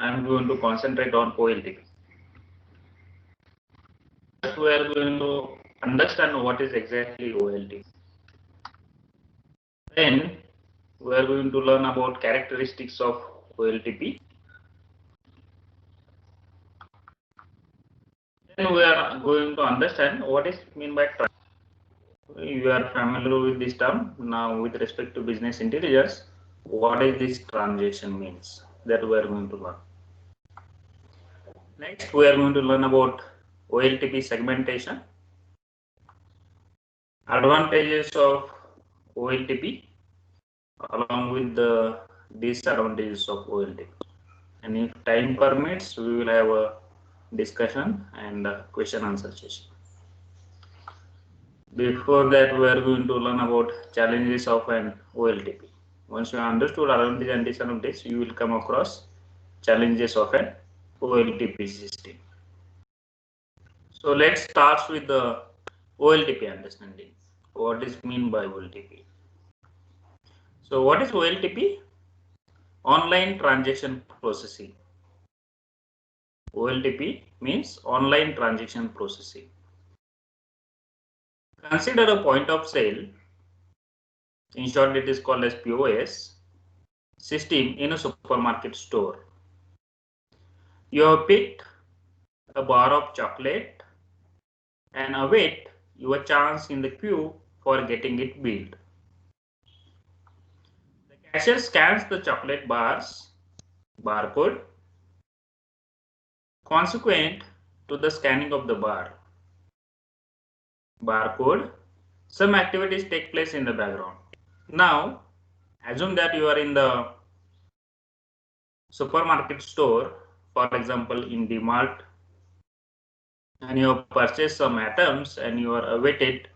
I'm going to concentrate on OLTP. First, we are going to understand what is exactly OLTP. Then we are going to learn about characteristics of OLTP. Then we are going to understand what is meant by transaction. You are familiar with this term. Now, with respect to business intelligence, what is this transaction means? That we are going to learn. Next, we are going to learn about OLTP segmentation, advantages of OLTP, along with the disadvantages of OLTP. And if time permits, we will have a discussion and a question answer session. Before that, we are going to learn about challenges of an OLTP. Once you understood advantages and disadvantages, you will come across challenges of an OLTP system. So let's start with the OLTP understanding. What is mean by OLTP? So what is OLTP? Online transaction processing. OLTP means online transaction processing. Consider a point of sale, in short it is called as POS, system in a supermarket store. You have picked a bar of chocolate and await your chance in the queue for getting it billed. The cashier scans the chocolate bar's barcode. Consequent to the scanning of the barcode, some activities take place in the background. Now, assume that you are in the supermarket store, for example in DMart, and you have purchased some items and you are awaited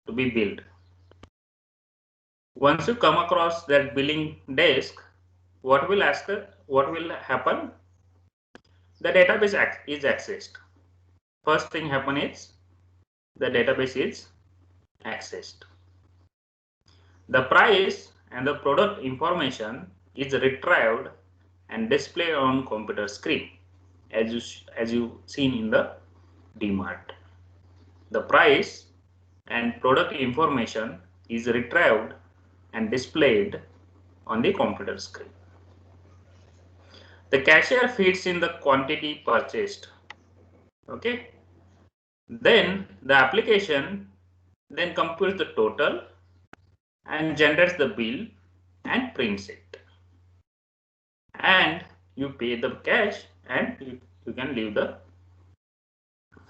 to be billed. Once you come across that billing desk, what will happen? The database is accessed. First thing happen is the database is accessed. The price and the product information is retrieved and displayed on computer screen, as you seen in the DMart. The price and product information is retrieved and displayed on the computer screen. The cashier feeds in the quantity purchased. Okay. Then the application then computes the total and generates the bill and prints it. And you pay the cash and you can leave the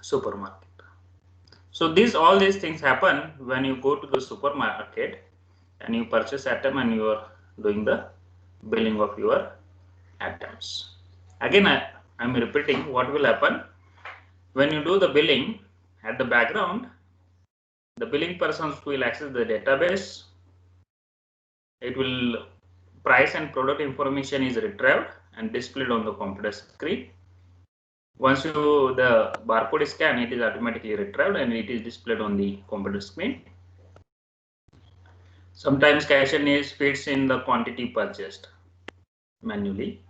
supermarket. So all these things happen when you go to the supermarket and you purchase item and you are doing the billing of your items. Again, I'm repeating what will happen when you do the billing. At the background, the billing persons will access the database. It will price and product information is retrieved and displayed on the computer screen. Once the barcode is scanned, it is automatically retrieved and it is displayed on the computer screen. Sometimes cashier feeds in the quantity purchased manually,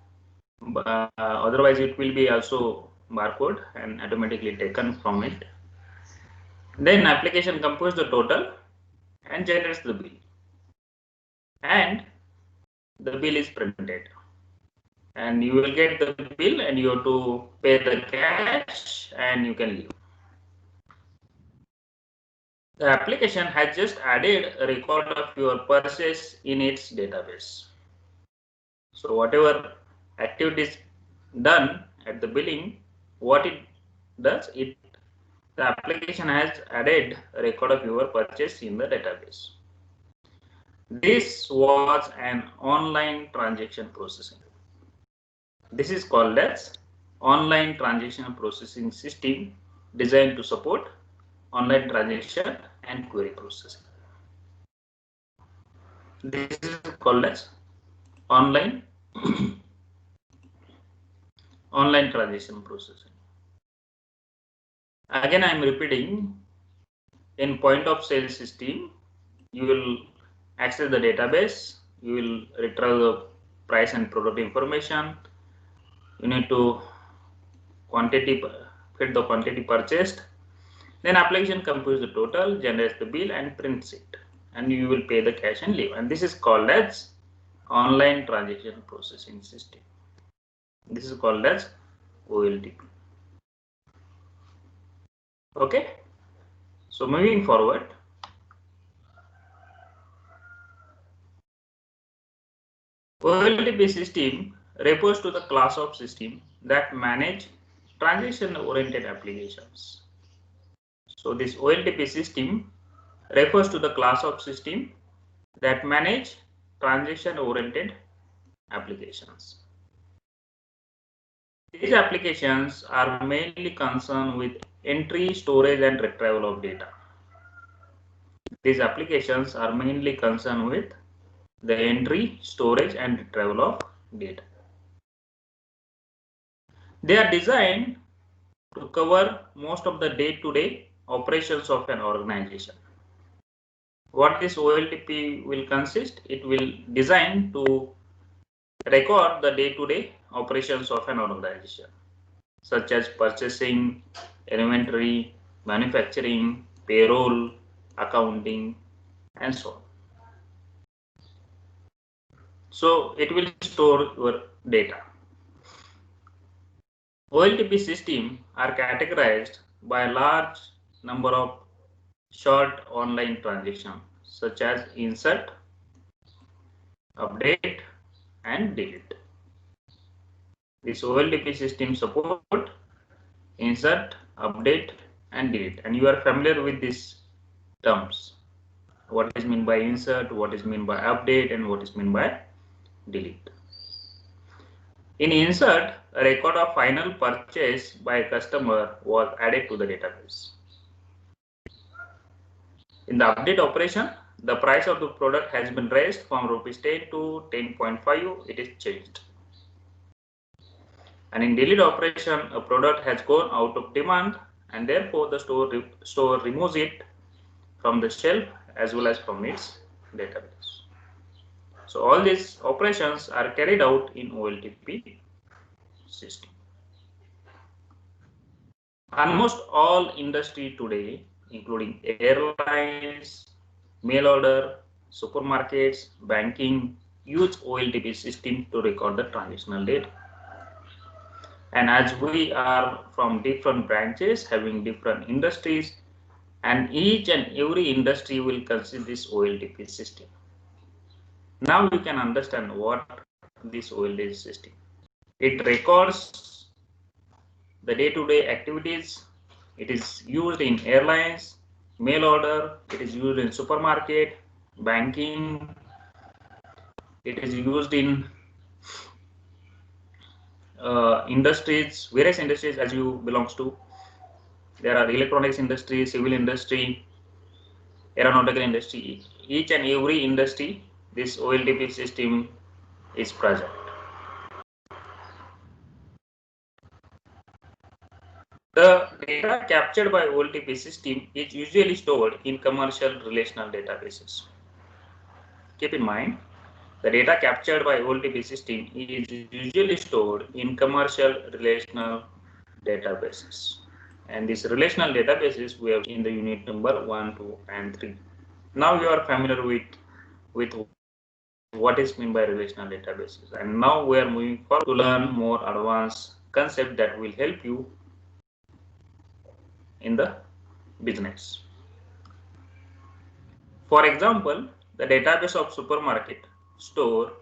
but otherwise it will be also barcode and automatically taken from it. Then application computes the total and generates the bill, and the bill is printed, and you will get the bill and you have to pay the cash and you can leave. The application has just added a record of your purchase in its database. So whatever activities done at the billing, what it does, the application has added a record of your purchase in the database. This was an online transaction processing. This is called as online transaction processing system designed to support online transaction and query processing. This is called as online transaction processing. Again, I am repeating, in point of sale system, you will access the database, you will retrieve the price and product information. You need to fit the quantity purchased. Then application computes the total, generates the bill and prints it, and you will pay the cash and leave. And this is called as online transaction processing system. This is called as OLTP. Okay. So moving forward, OLTP system refers to the class of system that manage transaction-oriented applications. So this OLTP system refers to the class of system that manage transaction-oriented applications. These applications are mainly concerned with entry, storage, and retrieval of data. These applications are mainly concerned with the entry, storage, and retrieval of data. They are designed to cover most of the day-to-day operations of an organization. What this OLTP will consist? It will design to record the day-to-day operations of an organization, such as purchasing, inventory, manufacturing, payroll, accounting, and so on. So it will store your data. OLTP systems are categorized by a large number of short online transactions such as insert, update, and delete. This OLTP system support insert, update, and delete, and you are familiar with these terms. What is meant by insert, what is meant by update, and what is meant by delete. In insert, a record of final purchase by a customer was added to the database. In the update operation, the price of the product has been raised from rupees 10 to 10.5. It is changed. And in delete operation, a product has gone out of demand, and therefore the store removes it from the shelf as well as from its database. So all these operations are carried out in OLTP system. Almost all industry today, including airlines, mail order, supermarkets, banking, use OLTP system to record the transactional data. And as we are from different branches having different industries, and each and every industry will consider this OLTP system. Now you can understand what this OLTP system. It records the day-to-day activities. It is used in airlines, mail order, it is used in supermarket, banking, it is used in industries, various industries as you belongs to. There are electronics industry, civil industry, aeronautical industry. Each and every industry, this OLTP system is present. The data captured by OLTP system is usually stored in commercial relational databases. Keep in mind, the data captured by OLTP system is usually stored in commercial relational databases. And these relational databases we have in the unit number 1, 2, and 3. Now you are familiar with what is meant by relational databases. And now we are moving forward to learn more advanced concept that will help you in the business. For example, the database of supermarket store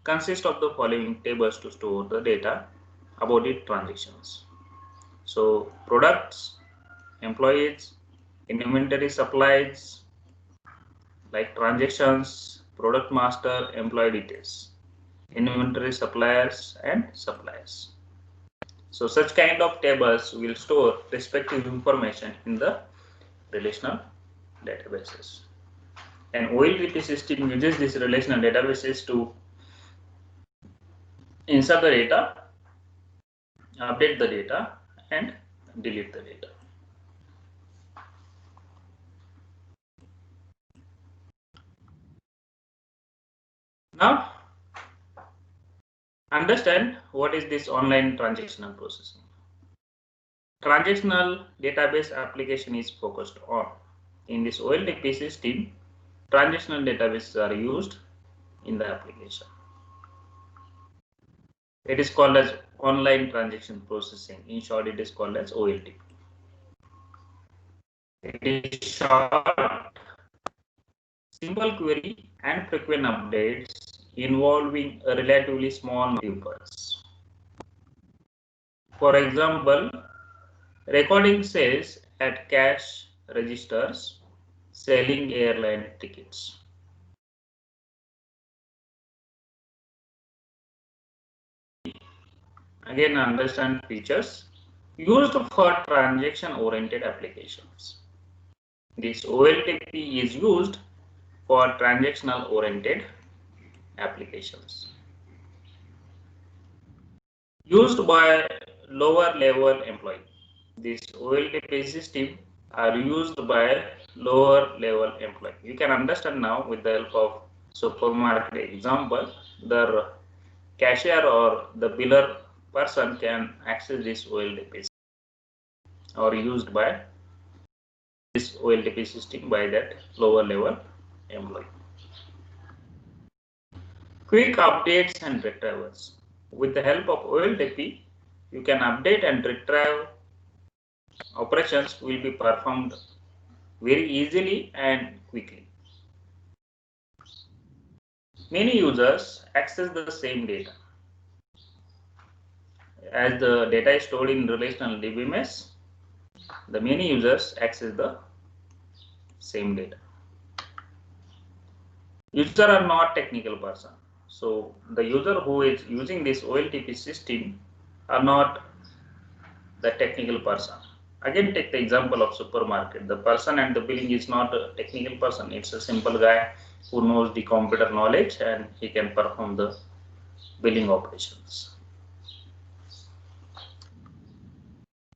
consists of the following tables to store the data about its transactions. So products, employees, inventory supplies, like transactions, product master, employee details, inventory suppliers, and suppliers. So such kind of tables will store respective information in the relational databases. And OLTP system uses these relational databases to insert the data, update the data, and delete the data. Now, Understand what is this online transactional processing. Transactional database application is focused on. In this OLTP system, transactional databases are used in the application. It is called as online transaction processing. In short, it is called as OLTP. It is short, simple query and frequent updates involving a relatively small pupils. For example, recording sales at cash registers, selling airline tickets. Again, understand features used for transaction-oriented applications. This OLTP is used for transactional-oriented applications. Used by lower-level employee. This OLTP system are used by lower-level employee. You can understand now with the help of supermarket example, the cashier or the biller person can access this OLTP or used by this OLTP system by that lower level employee. Quick updates and retrievals. With the help of OLTP, you can update and retrieve operations will be performed very easily and quickly. Many users access the same data. As the data is stored in relational DBMS, the many users access the same data. User are not technical person. So the user who is using this OLTP system are not the technical person. Again, take the example of supermarket. The person and the billing is not a technical person. It's a simple guy who knows the computer knowledge and he can perform the billing operations.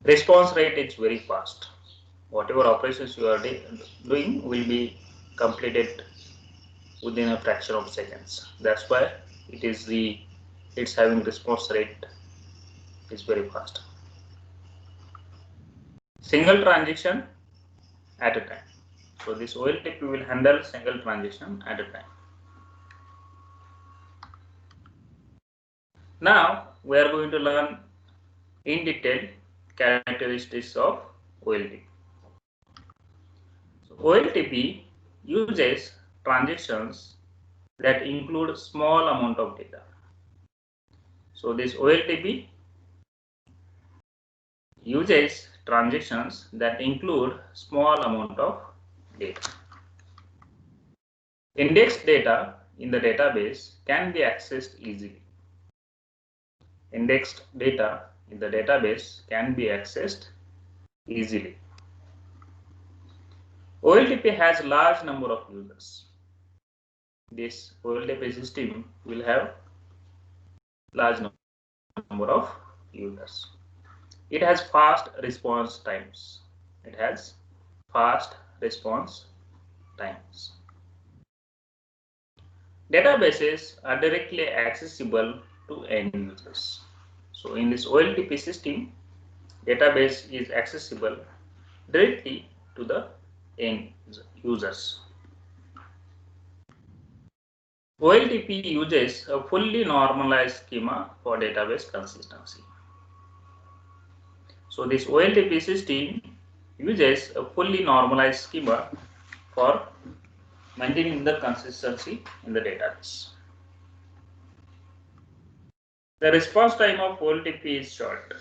Response rate is very fast. Whatever operations you are doing will be completed within a fraction of seconds. That's why it's having response rate is very fast. Single transaction at a time. So this OLTP will handle single transaction at a time. Now we are going to learn in detail characteristics of OLTP. So OLTP uses transactions that include small amount of data. So this OLTP uses transactions that include small amount of data. Indexed data in the database can be accessed easily. Indexed data in the database can be accessed easily. OLTP has a large number of users. This OLTP system will have large number of users. It has fast response times. It has fast response times. Databases are directly accessible to end users. So in this OLTP system, database is accessible directly to the end users. OLTP uses a fully normalized schema for database consistency. So this OLTP system uses a fully normalized schema for maintaining the consistency in the database. The response time of OLTP is short.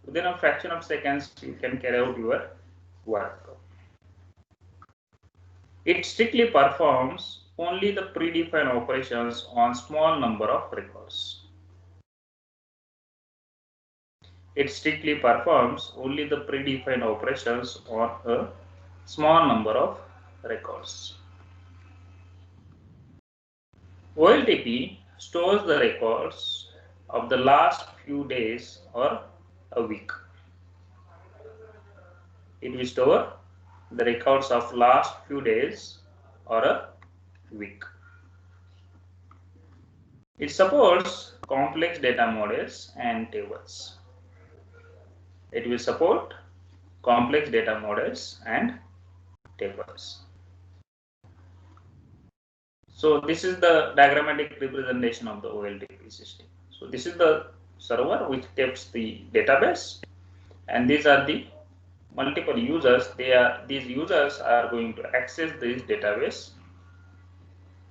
Within a fraction of seconds, you can carry out your work. It strictly performs only the predefined operations on small number of records. It strictly performs only the predefined operations on a small number of records. OLTP stores the records of the last few days or a week. It will store the records of last few days or a week. It supports complex data models and tables. It will support complex data models and tables. So this is the diagrammatic representation of the OLTP system. So this is the server which keeps the database, and these are the multiple users. These users are going to access this database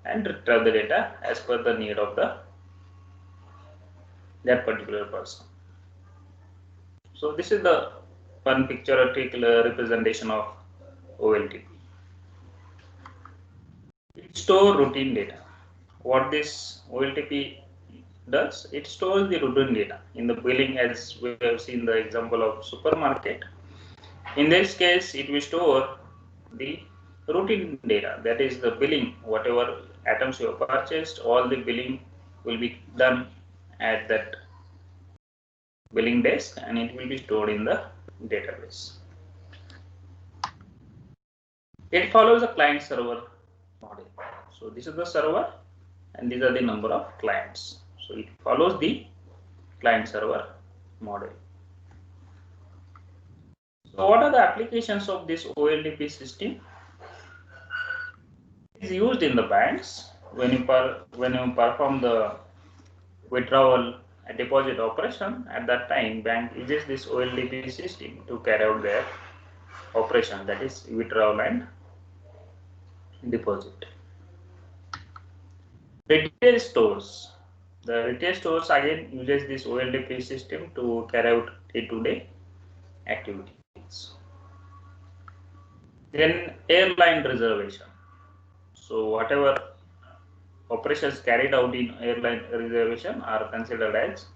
and retrieve the data as per the need of that particular person. So this is the one pictorial representation of OLTP. It stores routine data. What this OLTP does, it stores the routine data in the billing, as we have seen the example of supermarket. In this case, it will store the routine data, that is the billing, whatever items you have purchased, all the billing will be done at that billing desk and it will be stored in the database. It follows a client server model. So this is the server and these are the number of clients. So it follows the client server model. So what are the applications of this OLTP system? It is used in the banks when you perform the withdrawal and deposit operation. At that time, bank uses this OLTP system to carry out their operation, that is withdrawal and deposit. Retail stores. The retail stores again uses this OLTP system to carry out day-to-day activities. Then airline reservation. So whatever operations carried out in airline reservation are considered as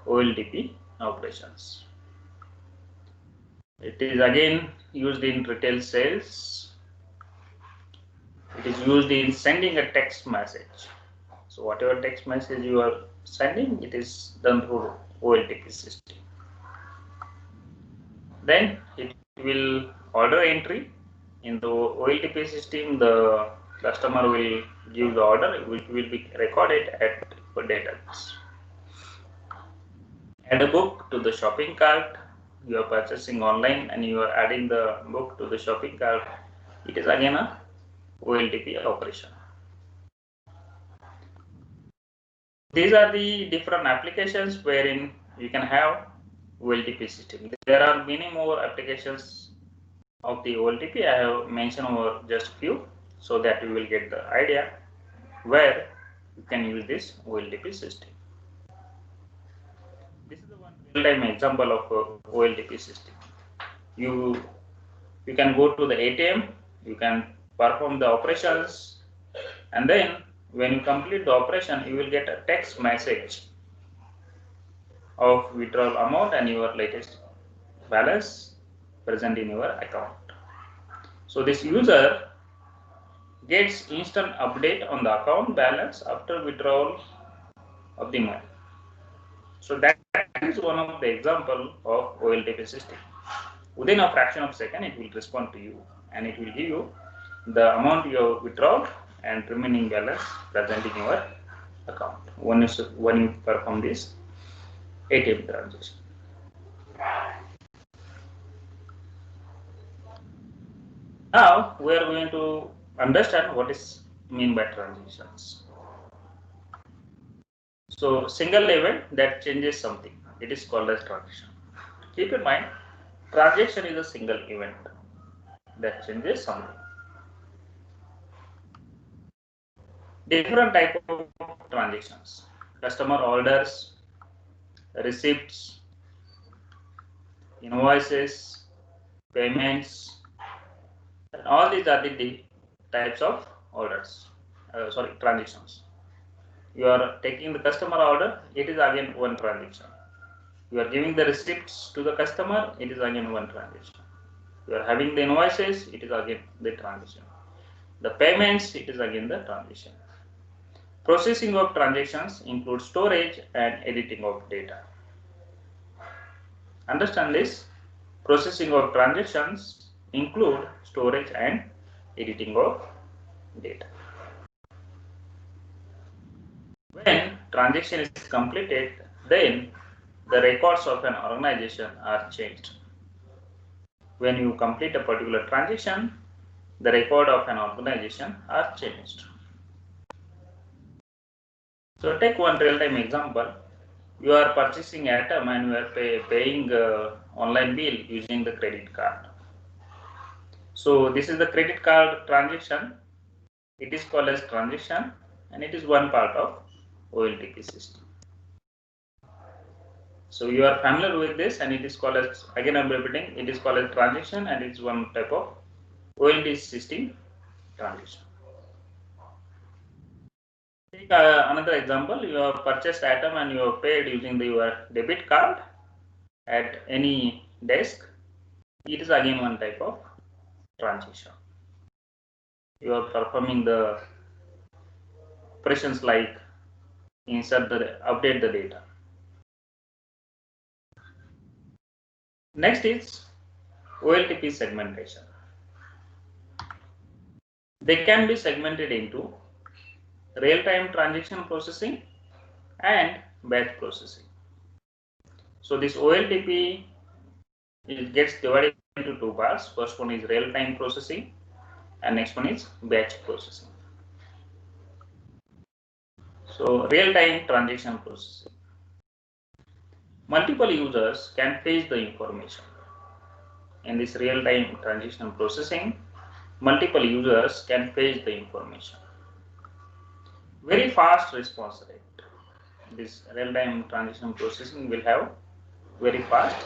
OLTP operations. It is again used in retail sales. It is used in sending a text message. So whatever text message you are sending, it is done through OLTP system. Then it will order entry. In the OLTP system, the customer will give the order, which will be recorded at the database. Add a book to the shopping cart. You are purchasing online and you are adding the book to the shopping cart. It is again a OLTP operation. These are the different applications wherein you can have OLTP system. There are many more applications of the OLTP. I have mentioned over just few so that you will get the idea where you can use this OLTP system. This is the one real-time example of OLTP system. You can go to the ATM, you can perform the operations, and then when you complete the operation, you will get a text message of withdrawal amount and your latest balance present in your account. So this user gets instant update on the account balance after withdrawal of the money. So that is one of the example of OLTP system. Within a fraction of a second, it will respond to you and it will give you the amount you have withdrawn and remaining balance present in your account when you perform this ATM transaction. Now we are going to understand what is mean by transactions. So single event that changes something, it is called as transaction. Keep in mind, transaction is a single event that changes something. Different type of transactions: customer orders, receipts, invoices, payments, and all these are the types of orders. Transactions. You are taking the customer order, it is again one transaction. You are giving the receipts to the customer, it is again one transaction. You are having the invoices, it is again the transaction. The payments, it is again the transaction. Processing of transactions includes storage and editing of data. Understand this? Processing of transactions include storage and editing of data. When transaction is completed, then the records of an organization are changed. When you complete a particular transaction, the record of an organization are changed. So take one real-time example. You are purchasing item and you are paying online bill using the credit card. So this is the credit card transaction. It is called as transaction and it is one part of OLTP system. So you are familiar with this and it is called as, again I am repeating, it is called as transaction and it is one type of OLTP system transaction. Take another example. You have purchased item and you have paid using your debit card at any desk. It is again one type of transaction. You are performing the operations like insert the update the data. Next is OLTP segmentation. They can be segmented into real-time transaction processing and batch processing. So this OLTP, it gets divided into two parts. First one is real-time processing and next one is batch processing. So real-time transaction processing. Multiple users can fetch the information. In this real-time transaction processing, multiple users can fetch the information. Very fast response rate. This real-time transaction processing will have very fast.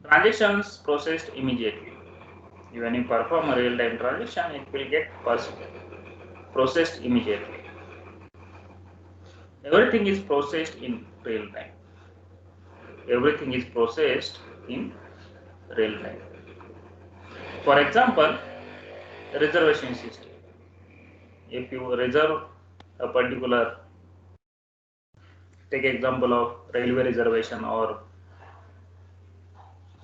Transactions processed immediately. When you perform a real-time transaction, it will get processed immediately. Everything is processed in real time. Everything is processed in real time. For example, reservation system. If you reserve a particular, take example of railway reservation or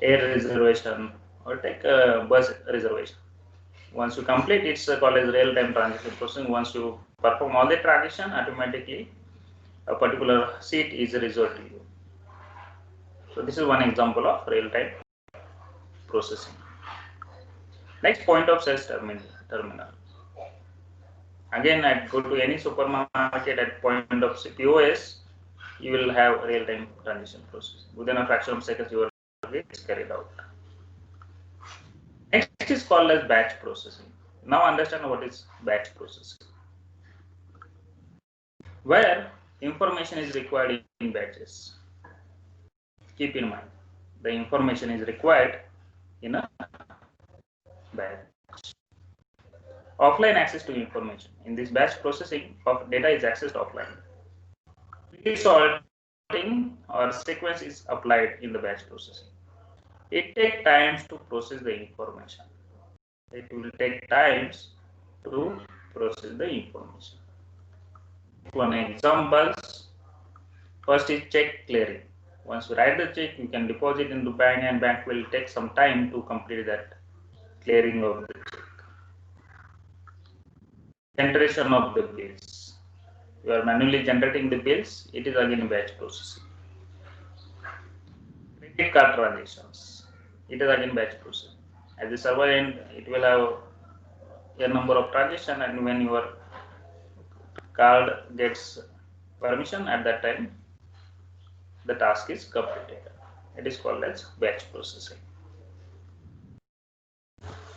air reservation or take a bus reservation. Once you complete, it's called as real-time transaction processing. Once you perform all the transaction, automatically a particular seat is reserved to you. So this is one example of real-time processing. Next, point of sales terminal. Again, I go to any supermarket at point of POS, you will have real-time transaction processing. Within a fraction of seconds, your is carried out. Next is called as batch processing. Now understand what is batch processing. Where information is required in batches. Keep in mind, the information is required in a batch. Offline access to information. In this batch processing, data is accessed offline. Sorting or sequence is applied in the batch processing. It takes time to process the information. It will take times to process the information. One examples. First is check clearing. Once you write the check, you can deposit into bank and bank will take some time to complete that clearing of the check. Generation of the bills. You are manually generating the bills. It is again batch processing. Credit card transactions. It is again batch processing. At the server end, it will have a number of transactions, and when your card gets permission, at that time the task is completed. It is called as batch processing.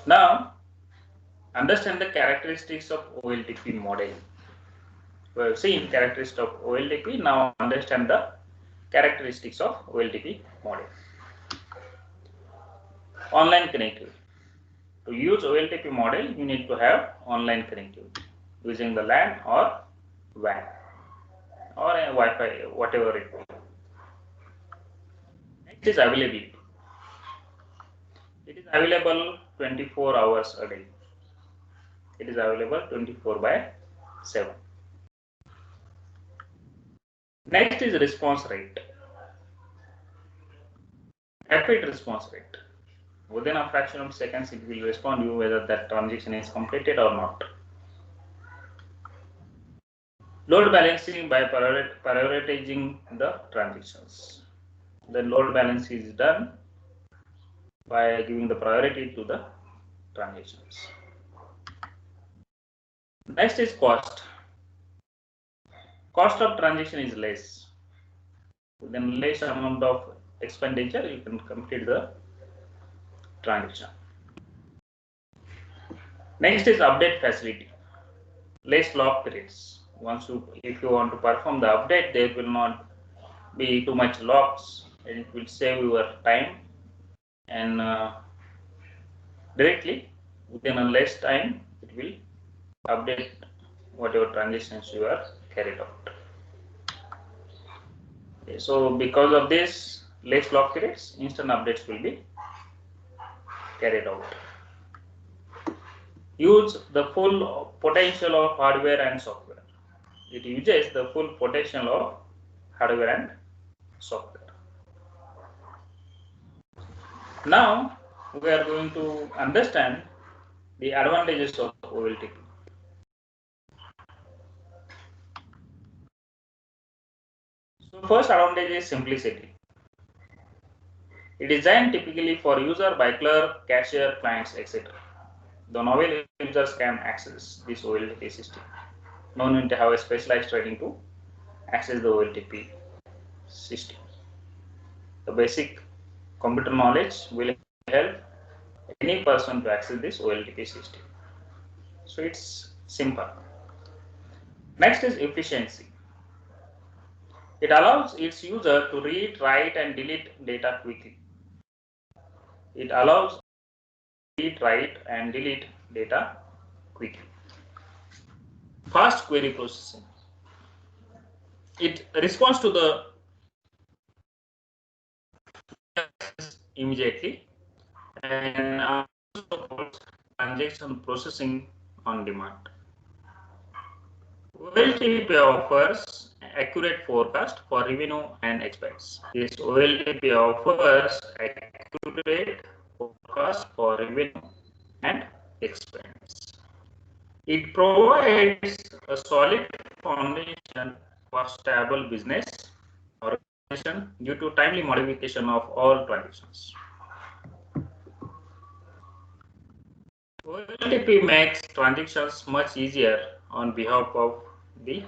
Now understand the characteristics of OLTP model. We have seen characteristics of OLTP. Now understand the characteristics of OLTP model. Online connectivity. To use OLTP model, you need to have online connectivity using the LAN or WAN or a Wi-Fi, whatever it is. Next is availability. It is available 24 hours a day. It is available 24/7. Next is response rate. Rapid response rate. Within a fraction of seconds, it will respond to you whether that transaction is completed or not. Load balancing by prioritizing the transactions. The load balance is done by giving the priority to the transactions. Next is cost. Cost of transaction is less. Then less amount of expenditure, you can complete the transaction. Next is update facility. Less lock periods. If you want to perform the update, there will not be too much locks, and it will save your time, and directly within a less time it will update whatever transactions you are carried out. Okay, so because of this less lock periods, instant updates will be carried out. Use the full potential of hardware and software. It uses the full potential of hardware and software. Now we are going to understand the advantages of OLTP. So first advantage is simplicity. It is designed typically for user by clerk, cashier, clients, etc. The novel users can access this OLTP system. No need to have a specialized training to access the OLTP system. The basic computer knowledge will help any person to access this OLTP system. So it's simple. Next is efficiency. It allows its user to read, write, and delete data quickly. It allows read, write, and delete data quickly. Fast query processing. It responds to the immediately and also supports transaction processing on demand. OLTP offers accurate forecast for revenue and expense. This OLTP offers accurate forecast for revenue and expense. It provides a solid foundation for stable business organization due to timely modification of all transactions. OLTP makes transactions much easier on behalf of the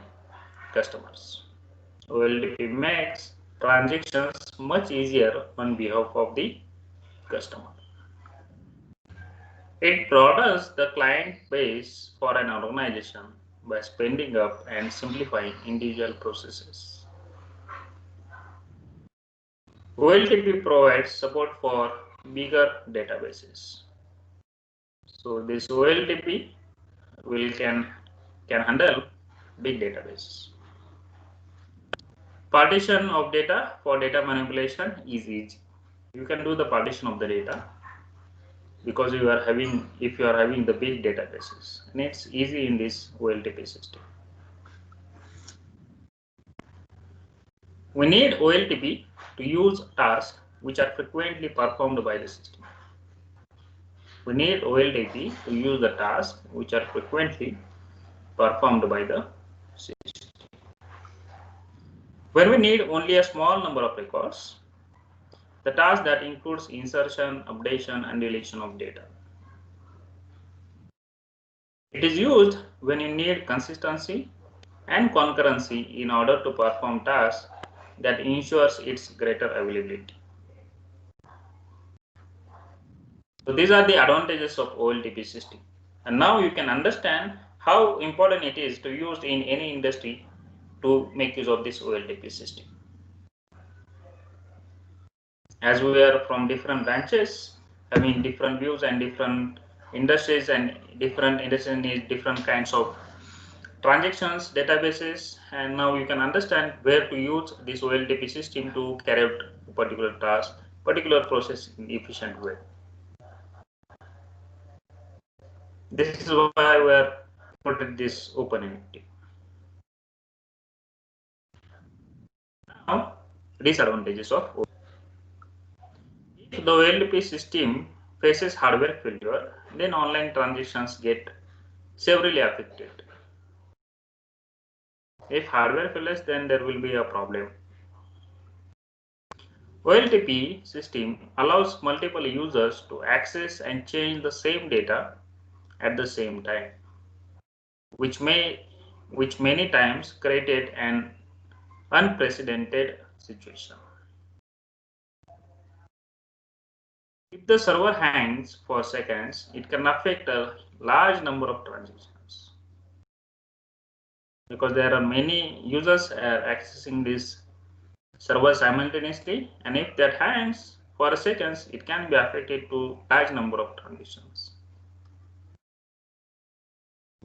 customers. OLTP makes transactions much easier on behalf of the customer. It broadens the client base for an organization by speeding up and simplifying individual processes. OLTP provides support for bigger databases. So this OLTP can handle big databases. Partition of data for data manipulation is easy. You can do the partition of the data because if you are having the big databases, and it's easy in this OLTP system. We need OLTP to use tasks which are frequently performed by the system. We need OLTP to use the tasks which are frequently performed by the system. When we need only a small number of records, the task that includes insertion, updation, and deletion of data. It is used when you need consistency and concurrency in order to perform tasks that ensures its greater availability. So these are the advantages of OLTP system. And now you can understand how important it is to use in any industry to make use of this OLTP system. As we are from different branches, having different views and different industries, and different industries need different kinds of transactions, databases, and now you can understand where to use this OLTP system to carry out a particular task, particular process in efficient way. This is why we are put this OpenMP. Now, disadvantages of OLTP. If the OLTP system faces hardware failure, then online transactions get severely affected. If hardware fails, then there will be a problem. OLTP system allows multiple users to access and change the same data at the same time, which many times created an unprecedented situation. If the server hangs for seconds, it can affect a large number of transactions because there are many users accessing this server simultaneously, and if that hangs for seconds, it can be affected to large number of transactions.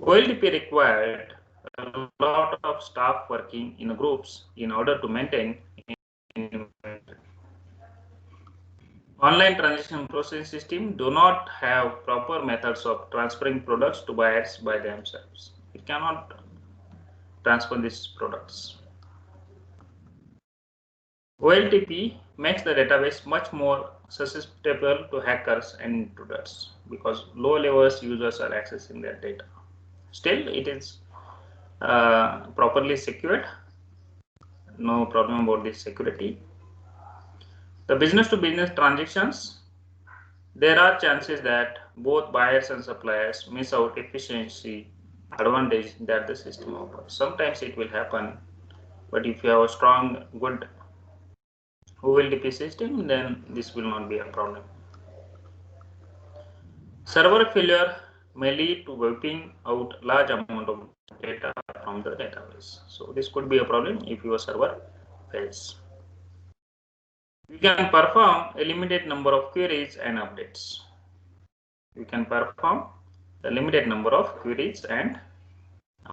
OLTP required a lot of staff working in groups in order to maintain inventory. Online transaction processing system do not have proper methods of transferring products to buyers by themselves. It cannot transfer these products. OLTP makes the database much more susceptible to hackers and intruders because low-level users are accessing their data. Still, it is properly secured. No problem about this security. The business-to-business transactions, there are chances that both buyers and suppliers miss out efficiency advantage that the system offers. Sometimes it will happen, but if you have a strong, good OLTP system, then this will not be a problem. Server failure may lead to wiping out large amount of data from the database. So this could be a problem if your server fails. You can perform a limited number of queries and updates. You can perform a limited number of queries and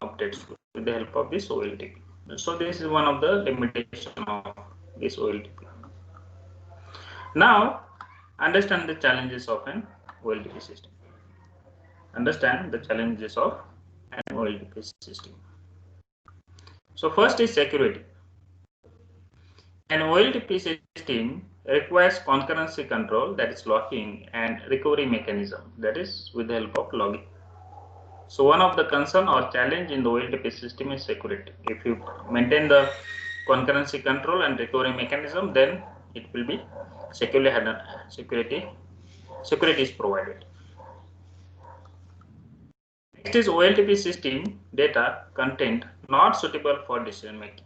updates with the help of this OLTP. So this is one of the limitations of this OLTP. Now, understand the challenges of an OLTP system. Understand the challenges of an OLTP system. So first is security. An OLTP system requires concurrency control, that is locking, and recovery mechanism, that is with the help of logging. So one of the concern or challenge in the OLTP system is security. If you maintain the concurrency control and recovery mechanism, then it will be securely handled. Security is provided. Next is OLTP system data content not suitable for decision making.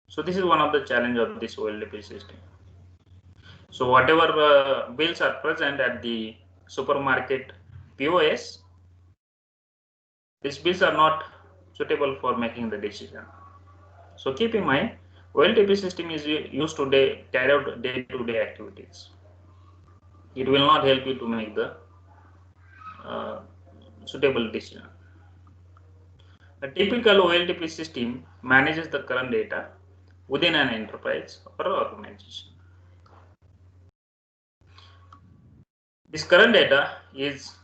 So this is one of the challenge of this OLTP system. So whatever bills are present at the supermarket POS, these bills are not suitable for making the decision. So keep in mind, OLTP system is used to carry out day-to-day activities. It will not help you to make the suitable decision. A typical OLTP system manages the current data within an enterprise or organization. This current data is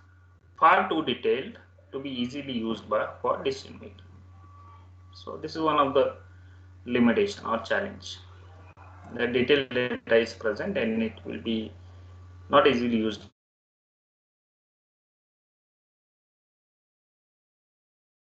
far too detailed to be easily used for decision making. So this is one of the limitation or challenge. The detailed data is present and it will be not easily used